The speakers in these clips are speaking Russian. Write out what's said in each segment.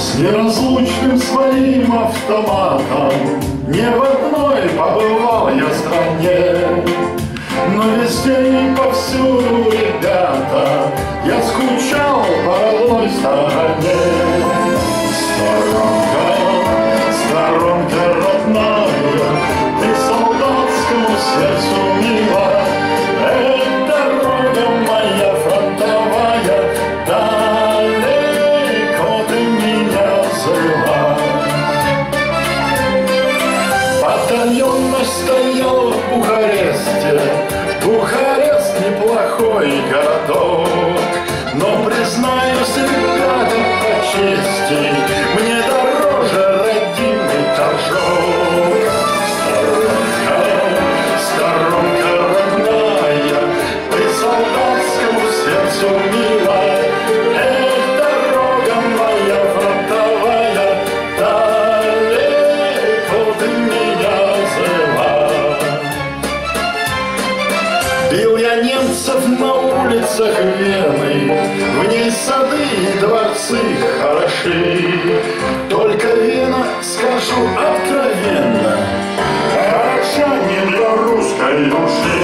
С неразлучным своим автоматом не в одной побывал я стране, но везде и повсюду, ребята, я скучал по родной стороне. Сторонка родная, ты солдатскому сердцу мила, это дорога моя фронтовая, далеко ты меня взяла. Батальон наш стоял в Бухаресте, Бухарест неплохой городок, но, признаюсь, ребята, по чести, мне дороже родимый торжок. Сторонка родная, ты солдатскому сердцу мила, это дорога моя фронтовая, далеко ты меня взяла. Бил я немцев на улицах Вены, в ней сады и дворцы хороши. Только Вена, скажу откровенно, хороша не для русской души.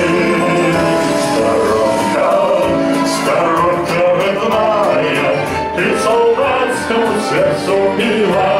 Сторонка родная, ты солдатскому сердцу мила,